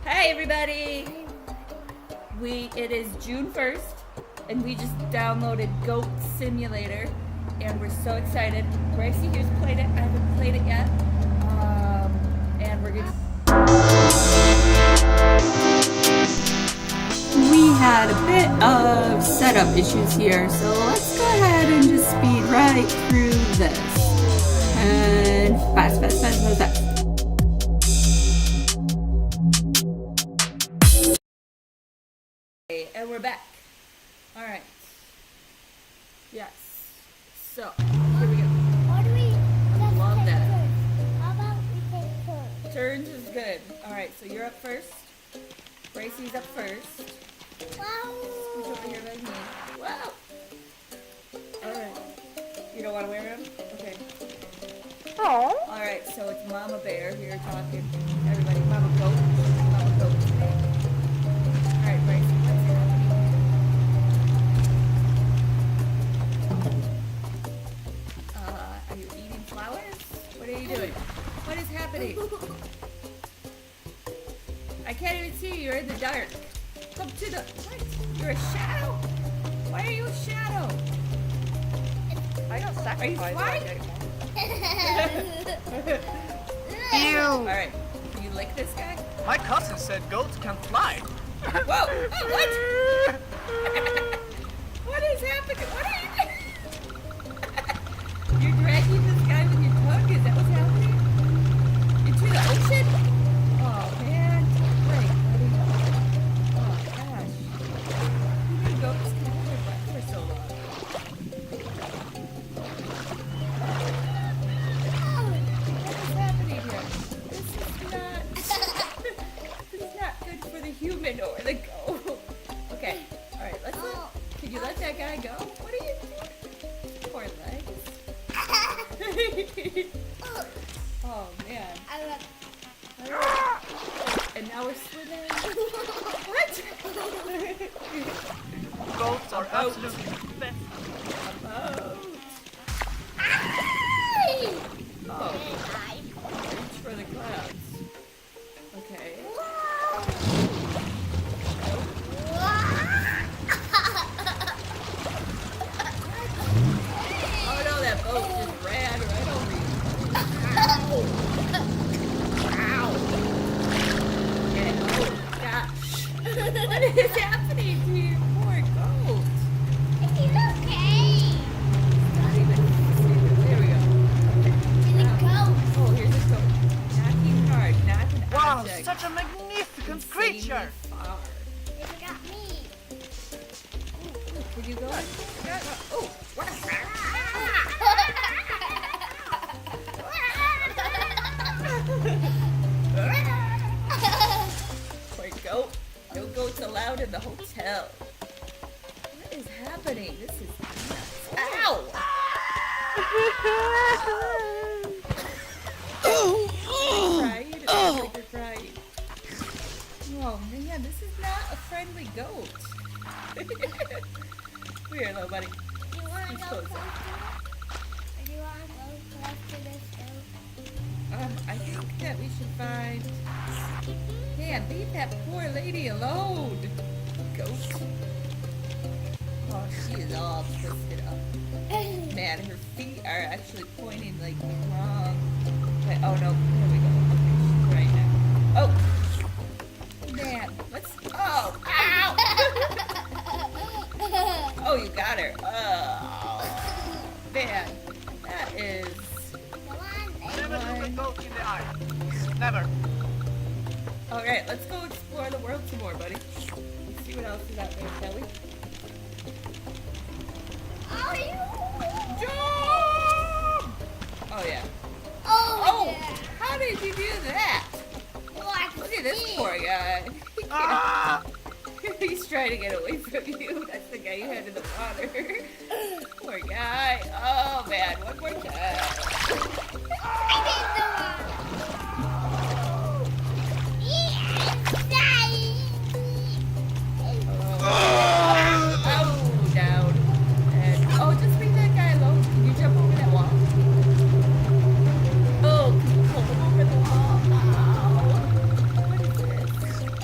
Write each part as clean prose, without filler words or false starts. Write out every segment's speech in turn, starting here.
Hey everybody! It is June 1st and we just downloaded Goat Simulator and we're so excited. Gracie here's played it. I haven't played it yet. And we're gonna We had a bit of setup issues here, so let's go ahead and just speed right through this. And fast. And we're back. Alright. Yes. So, here we go. Love that. How about we take turns? Turns is good. Alright, so you're up first. Gracie's up first. Wow. Scooch over here by me. Wow. Alright. You don't want to wear him? Okay. Oh. Alright, so it's Mama Bear here talking. Everybody, Mama Goat. Mama Goat today. Alright, Gracie, what's happening? Are you eating flowers? What are you doing? What is happening? I can't even see you. You're in the dark. Come to the... What? You're a shadow? Why are you a shadow? I got Are you sacrificed. flying? Ew! Alright, can you lick this guy? My cousin said goats can fly. Whoa! Oh, what? What is happening? What are you doing? You're dragging this guy with your tongue? Is that what's happening? Into the ocean? Oh, man. Great, buddy. Oh, gosh. You need goats can hold their breath for so long. What is happening here? This is not good for the human or the goat. Okay, alright, can you let that guy go? What are you doing? Poor legs. Oh man. Alright. And now we're swimming. What? Goats are Oh. absolutely best. Oh, reach for the clouds. Okay. Oh no, that boat just ran right over you. Ow. Yeah, oh gosh. What is happening to your poor goat? Not even, there we go. Oh, here's a goat. Knocking hard, not an Wow, object. such a magnificent Insanely creature! far. Can you go? Oh, what? Poor goat. No goats allowed in the hotel. What is happening? This is nuts. Ow! Crying? It looks like you're crying. Oh man, this is not a friendly goat. Come here, little buddy. I think that we should find... Man, leave that poor lady alone. Goat. Oh, she is all twisted up. Man, her feet are actually pointing like the wrong way. Oh no, here we go. Okay, she's right now. Oh! Man, let's... Oh! Ow! Oh, you got her. Oh. Man, that is... Never look a goat in the eye. Never. Alright, let's go explore the world some more, buddy. Let's see what else is out there, shall we? Jump! Oh, yeah. Oh! How did you do that? Look at this poor guy. Ah! He's trying to get away from you. That's the guy you had in the water. Poor guy. Oh, man. One more time. Oh, down. And, oh, just leave that guy alone. Can you jump over that wall? Oh, can you pull him over the wall? Oh, what is this?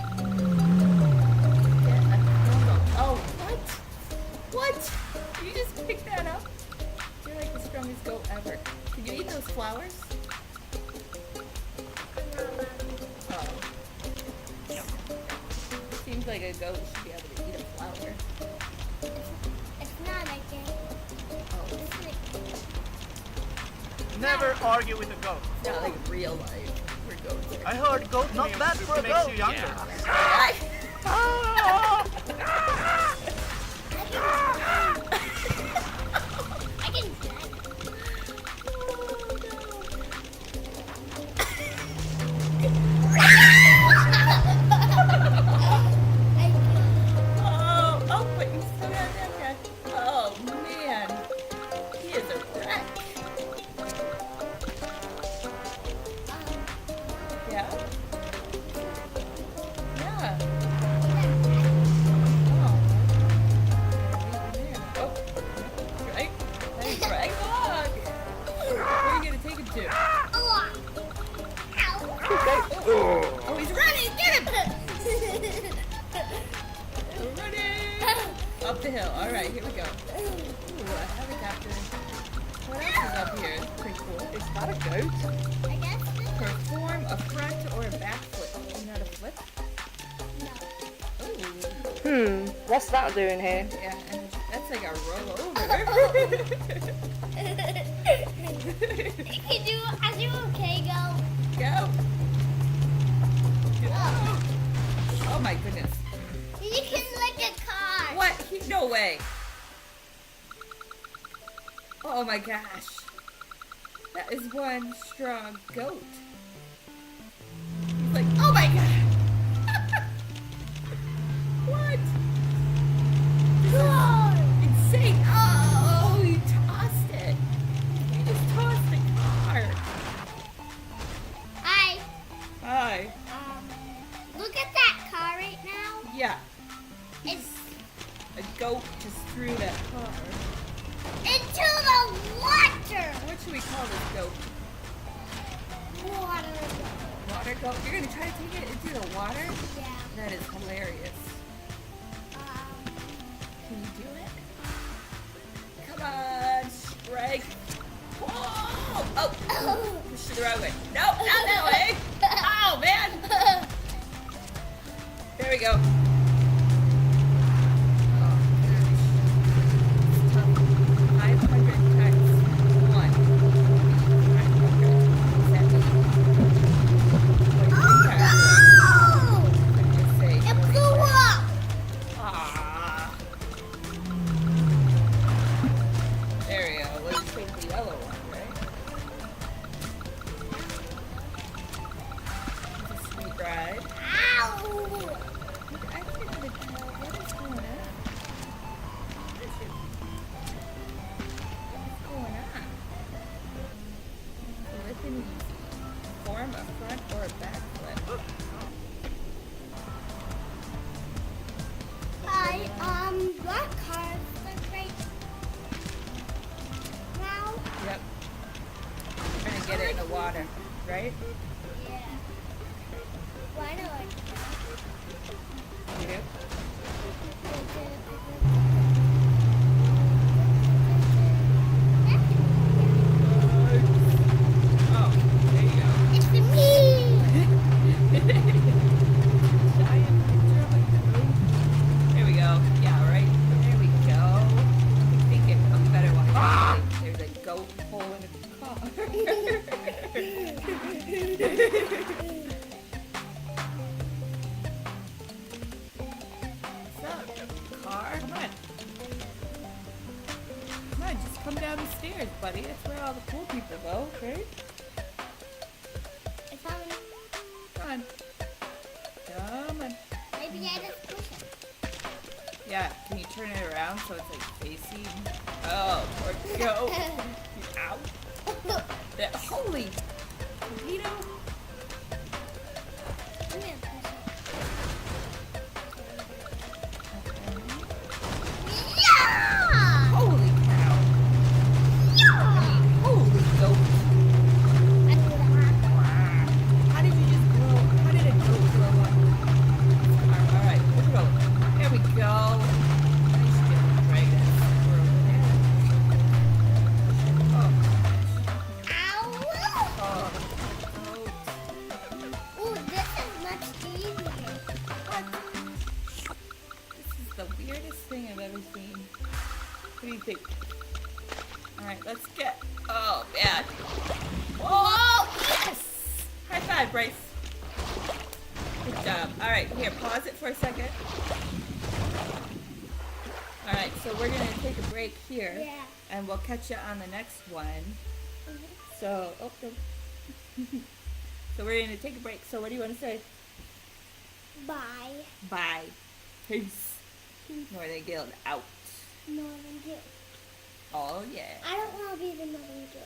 like a goat should be able to eat a flower. It's not a game. Oh, This is Never argue with a goat. it's not like real life. We're goats. I heard goat not bad for a goat. Makes you younger. I can Oh, but you still got that guy. Oh, man. He is a wreck. Yeah? Yeah. Oh. Right? Hey, Greg. Look. Where are you going to take him to? Oh, he's running. Get him. We're running. Up the hill. All right, here we go. Ooh, a helicopter. What else is up here? It's pretty cool. Is that a goat? I guess this Perform a front or a back flip. You know how to flip? no. Ooh. What's that doing here? Yeah, and that's like a roll over. Are you okay, go? Go. Go. Oh my goodness. You can lick a car. What? No way. Oh my gosh. That is one strong goat. He's like, oh my god. What? Whoa. Insane. Oh, you tossed it. You just tossed the car. Hi. Hi. Look at that car right now. Yeah. It's A goat just threw that car. into the water. What should we call this goat? Water. Water goat? You're gonna try to take it into the water? Yeah. That is hilarious. Can you do it? Come on, Greg. Whoa! Oh! Push it the wrong way. Nope, not that way. Oh, man! There we go. Oh, gosh. It's tough. 500 times 1. 500. Does that mean 23 times 1? I'm gonna say It 20. blew up. Ah. There we go. Let's take the yellow one, right? It's a sweet ride. Ow. I can't even tell what is going on. What is going on? Flip and easy. Form a front or a back flip. Hi, what cars look right now? Yep. Trying to get it in the water, right? Yeah. Why do I? You do? Oh, there you go. It's for me. Giant picture of a goat. There we go. Yeah, right. There we go. I think it looks better when there's a goat hole in a car. What's up, car? Come on. Come on, just come down the stairs, buddy. That's where all the cool people go, right? It's on. Come on. Come on. Maybe I just push it. Yeah, can you turn it around so it's like facing? Oh, poor goat. Ow. That, holy torpedo. I'm gonna push it. Yeah! Holy cow. I Yeah! mean, holy goat. I do that. How did you just blow? How did a goat blow up? Alright, let's go. There we go. I should get the dragon over there. Oh, Ow! oh, goat. anything. Alright, let's get... Oh, man. Oh, yes! High five, Bryce. Good job. Alright, here, pause it for a second. Alright, so we're going to take a break here. Yeah. And we'll catch you on the next one. Mhm. So, oh, no. So we're going to take a break. So what do you want to say? Bye. Bye. Peace. Northern Guild out. Northern Guild. Oh, yeah. I don't want to be the Northern Guild.